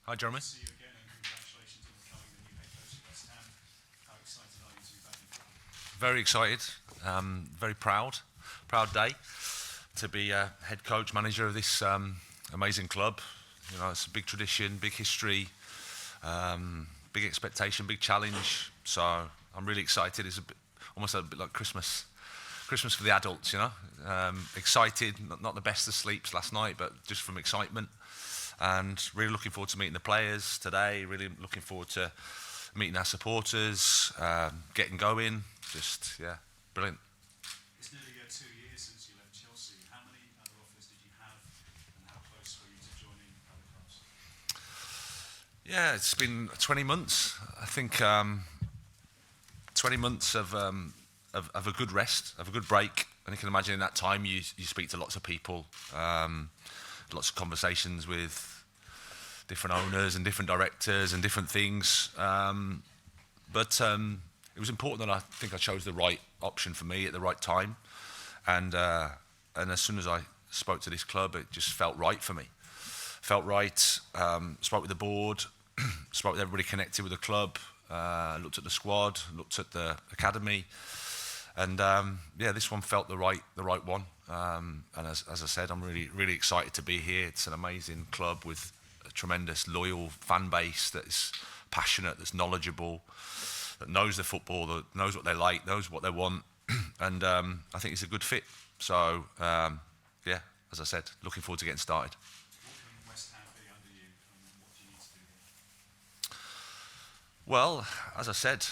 Hi, Jeremy. See you again, and congratulations on becoming the new head coach at West Ham. How excited are you to be back in football? Very excited, very proud day to be head coach, manager of this amazing club. You know, it's a big tradition, big history, big expectation, big challenge. So I'm really excited. It's almost a bit like Christmas for the adults, you know. Excited, not the best of sleeps last night, but just from excitement. And really looking forward to meeting the players today, really looking forward to meeting our supporters, getting going. Just, yeah, brilliant. It's nearly 2 years since you left Chelsea. How many other offers did you have, and how close were you to joining other clubs? Yeah, it's been 20 months. I think 20 months of a good rest, of a good break. And you can imagine in that time you speak to lots of people, lots of conversations with different owners and different directors and different things. But it was important that I think I chose the right option for me at the right time. And as soon as I spoke to this club, it just felt right for me. Felt right, spoke with the board, spoke with everybody connected with the club, looked at the squad, looked at the academy. And yeah, this one felt the right one. And as I said, I'm really excited to be here. It's an amazing club with a tremendous loyal fan base that is passionate, that's knowledgeable, that knows the football, that knows what they like, knows what they want. And I think it's a good fit. So yeah, as I said, looking forward to getting started. What can West Ham be under you, and what do you need to do here? Well, as I said,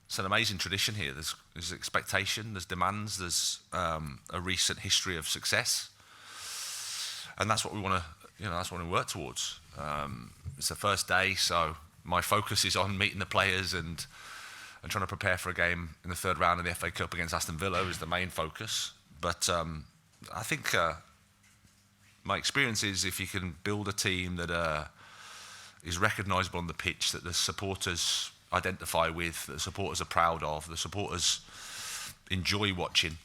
it's an amazing tradition here. There's expectation, there's demands, there's a recent history of success, and that's what we want to, that's what we work towards. It's the first day, so my focus is on meeting the players and trying to prepare for a game in the third round of the FA Cup against Aston Villa is the main focus. But I think my experience is if you can build a team that is recognisable on the pitch, that the supporters identify with, that the supporters are proud of, the supporters enjoy watching,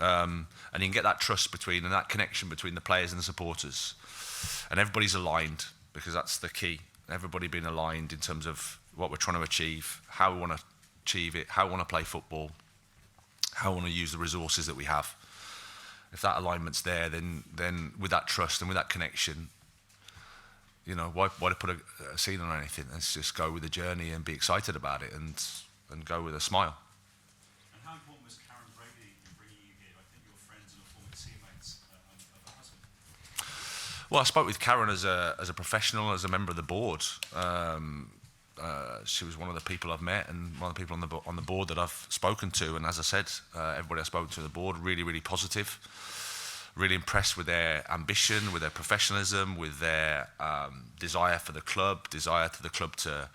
and you can get that trust between and that connection between the players and the supporters, and everybody's aligned, because that's the key. Everybody being aligned in terms of what we're trying to achieve, how we want to achieve it, how we want to play football, how we want to use the resources that we have. If that alignment's there, then with that trust and with that connection, why to put a scene on anything? Let's just go with the journey and be excited about it and go with a smile. And how important was Karen Brady in bringing you here? I think you're friends and former teammates of her husband. Well, I spoke with Karen as a professional, as a member of the board. She was one of the people I've met and one of the people on the board that I've spoken to. And as I said, everybody I spoke to on the board, really positive. Really impressed with their ambition, with their professionalism, with their desire for the club, desire for the club to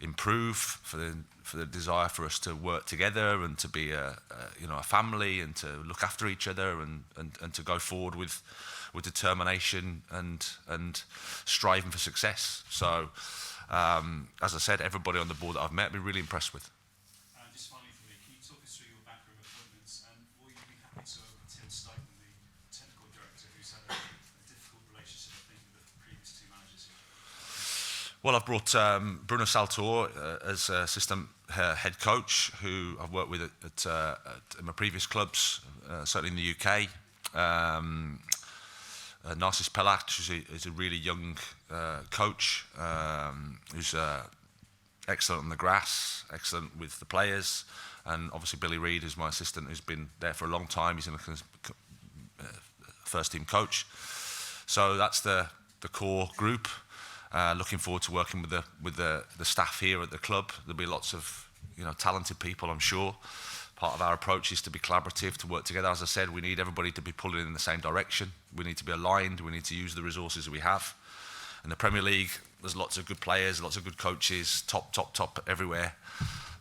improve, for the desire for us to work together and to be a family and to look after each other and to go forward with determination and striving for success. So, as I said, everybody on the board that I've met, I've been really impressed with. Just finally for me, can you talk us through your backroom appointments, and will you be happy to work with Tim Steichen, the technical director, who's had a difficult relationship, I think, with the previous two managers here? Well, I've brought Bruno Saltor as assistant head coach, who I've worked with at my previous clubs, certainly in the UK. Narcis Pelat is a really young coach who's excellent on the grass, excellent with the players, and obviously Billy Reid is my assistant, who's been there for a long time. He's in a first team coach. So that's the core group. Looking forward to working with the staff here at the club. There'll be lots of talented people, I'm sure. Part of our approach is to be collaborative, to work together. As I said, we need everybody to be pulling in the same direction. We need to be aligned. We need to use the resources that we have. In the Premier League, there's lots of good players, lots of good coaches, top everywhere.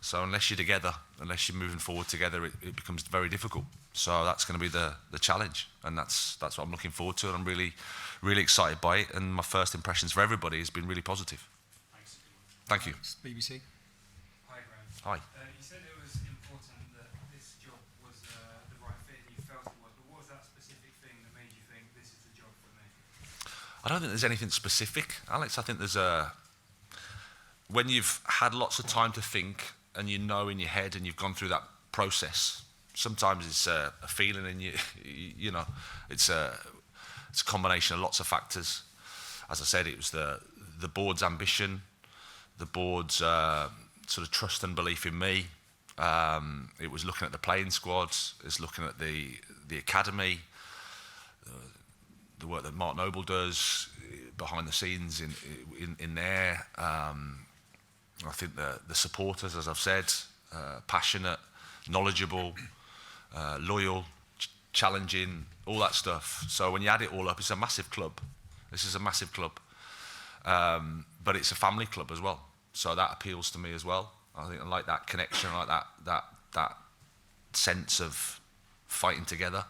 So unless you're together, unless you're moving forward together, it becomes very difficult. So that's going to be the challenge, and that's what I'm looking forward to, and I'm really excited by it. And my first impressions for everybody has been really positive. Thanks. Thank you. BBC. Hi, Graham. Hi. You said it was important that this job was the right fit and you felt it was, but what was that specific thing that made you think this is the job for me? I don't think there's anything specific, Alex. I think there's when you've had lots of time to think and you know in your head and you've gone through that process, sometimes it's a feeling in you, you know, it's a combination of lots of factors. As I said, it was the board's ambition, the board's sort of trust and belief in me. It was looking at the playing squads, it's looking at the academy, the work that Mark Noble does behind the scenes in there. I think the supporters, as I've said, passionate, knowledgeable, loyal, challenging, all that stuff. So when you add it all up, it's a massive club. This is a massive club, but it's a family club as well. So that appeals to me as well. I think I like that connection, I like that sense of fighting together.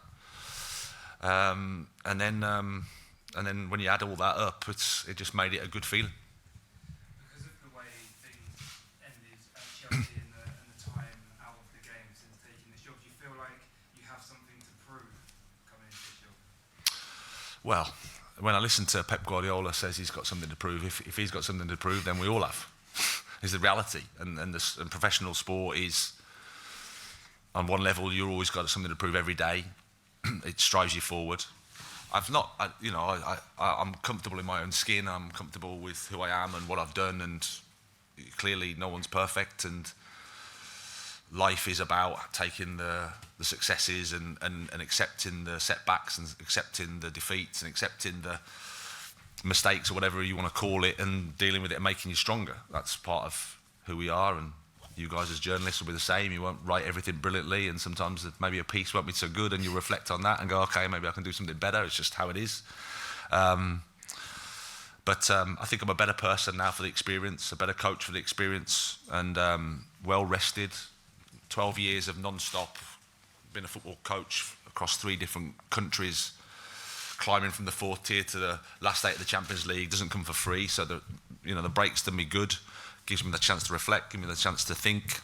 And then when you add all that up, it just made it a good feeling. Because of the way things ended at Chelsea and the time out of the game since taking this job, do you feel like you have something to prove coming into this job? Well, when I listen to Pep Guardiola says he's got something to prove, if he's got something to prove, then we all have. Is the reality, and professional sport is, on one level, you're always got something to prove every day. It strives you forward. I'm comfortable in my own skin. I'm comfortable with who I am and what I've done, and clearly no one's perfect, and life is about taking the successes and accepting the setbacks and accepting the defeats and accepting the mistakes or whatever you want to call it, and dealing with it and making you stronger. That's part of who we are, and you guys as journalists will be the same. You won't write everything brilliantly, and sometimes maybe a piece won't be so good, and you reflect on that and go, okay, maybe I can do something better. It's just how it is. But I think I'm a better person now for the experience, a better coach for the experience, and well rested. 12 years of non-stop, been a football coach across 3 different countries, climbing from the 4th tier to the last 8 of the Champions League doesn't come for free. So the breaks done me good, gives me the chance to reflect, gives me the chance to think,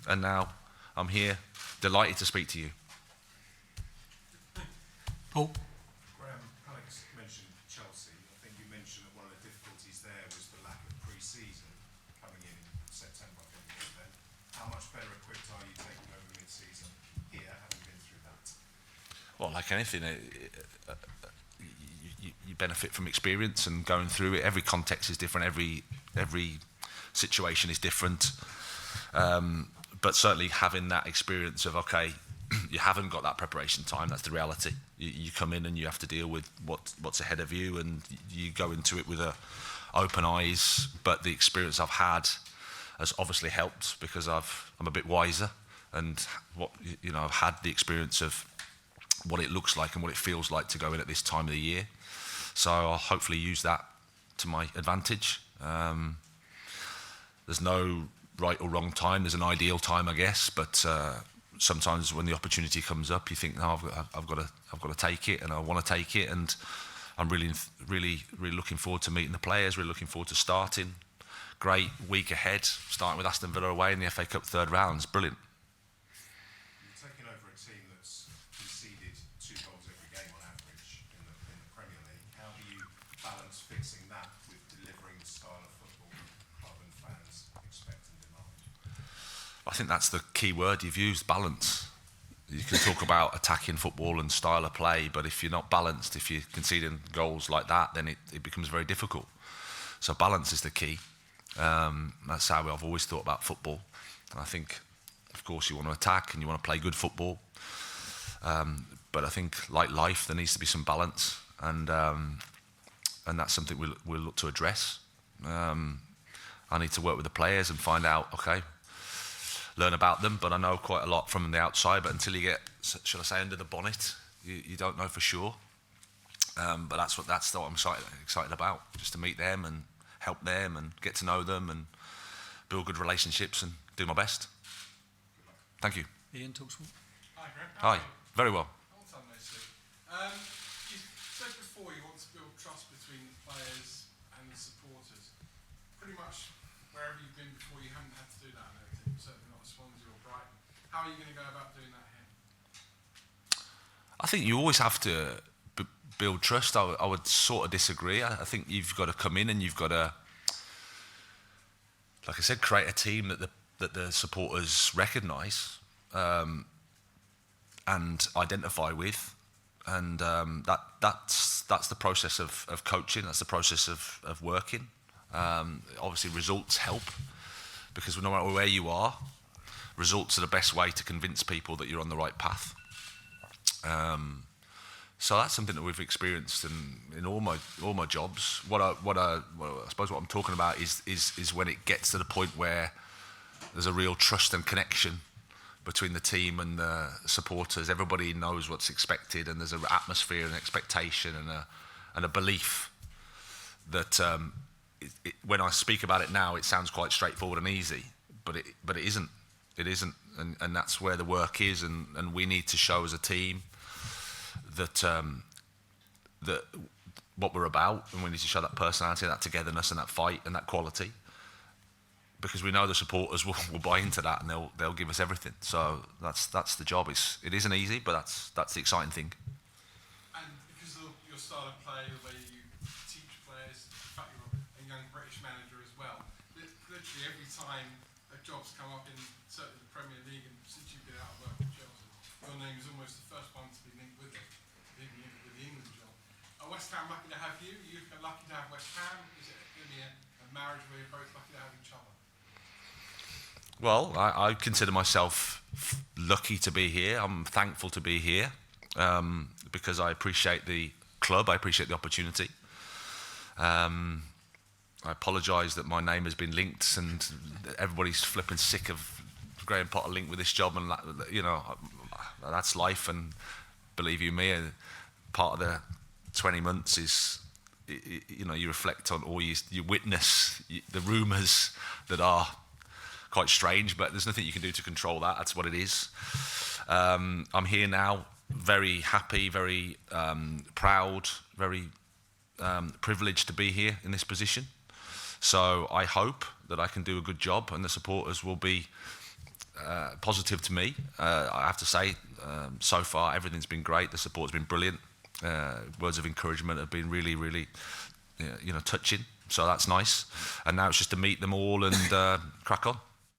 and now I'm here, delighted to speak to you. Paul? Graham, Alex mentioned Chelsea. I think you mentioned that one of the difficulties there was the lack of pre-season coming in September, I think it was then. How much better equipped are you taking over mid-season here, having been through that? Well, like anything, you benefit from experience and going through it. Every context is different, every situation is different. But certainly having that experience of, okay, you haven't got that preparation time, that's the reality. You come in and you have to deal with what's ahead of you, and you go into it with open eyes. But the experience I've had has obviously helped, because I'm a bit wiser, and I've had the experience of what it looks like and what it feels like to go in at this time of the year. So I'll hopefully use that to my advantage. There's no right or wrong time. There's an ideal time, I guess, but sometimes when the opportunity comes up, you think, no, I've got to take it, and I want to take it, and I'm really looking forward to meeting the players. Really looking forward to starting. Great week ahead, starting with Aston Villa away in the FA Cup 3rd round. It's brilliant. You've taken over a team that's conceded 2 goals every game on average in the Premier League. How do you balance fixing that with delivering the style of football club and fans expect and demand? I think that's the key word you've used, balance. You can talk about attacking football and style of play, but if you're not balanced, if you're conceding goals like that, then it becomes very difficult. So balance is the key. That's how I've always thought about football. And I think, of course, you want to attack and you want to play good football. But I think, like life, there needs to be some balance, and that's something we'll look to address. I need to work with the players and find out, okay, learn about them, but I know quite a lot from the outside, but until you get, shall I say, under the bonnet, you don't know for sure. But that's what I'm excited about, just to meet them and help them and get to know them and build good relationships and do my best. Thank you. Ian Talkswell. Hi, Graham. Hi, very well. Long time no see. You said before you want to build trust between the players and the supporters. Pretty much wherever you've been before, you haven't had to do that. Certainly not Swansea or Brighton. How are you going to go about doing that here? I think you always have to build trust, I would sort of disagree. I think you've got to come in and you've got to, like I said, create a team that the supporters recognise and identify with, and that's the process of coaching. That's the process of working. Obviously, results help, because no matter where you are, results are the best way to convince people that you're on the right path. So that's something that we've experienced in all my jobs. What I suppose what I'm talking about is when it gets to the point where there's a real trust and connection between the team and the supporters. Everybody knows what's expected, and there's an atmosphere and expectation and a belief that when I speak about it now, it sounds quite straightforward and easy, but it isn't. It isn't, and that's where the work is, and we need to show as a team that what we're about, and we need to show that personality, that togetherness, and that fight, and that quality, because we know the supporters will buy into that, and they'll give us everything. So that's the job. It isn't easy, but that's the exciting thing. And because of your style of play, the way you teach players, the fact you're a young British manager as well, literally every time a job's come up in certainly the Premier League, and since you've been out of work with Chelsea, your name is almost the first one to be linked with it, being linked with the England job. Are West Ham lucky to have you? Are you lucky to have West Ham? Is it going to be a marriage where you're both lucky to have each other? Well, I consider myself lucky to be here. I'm thankful to be here because I appreciate the club. I appreciate the opportunity. I apologise that my name has been linked, and everybody's flipping sick of Graham Potter linked with this job, and that's life. And believe you me, part of the 20 months is, you reflect on, or you witness the rumours that are quite strange, but there's nothing you can do to control that. That's what it is. I'm here now, very happy, very proud, very privileged to be here in this position. So I hope that I can do a good job, and the supporters will be positive to me. I have to say, so far everything's been great. The support's been brilliant. Words of encouragement have been really, really, touching. So that's nice. And now it's just to meet them all and crack on.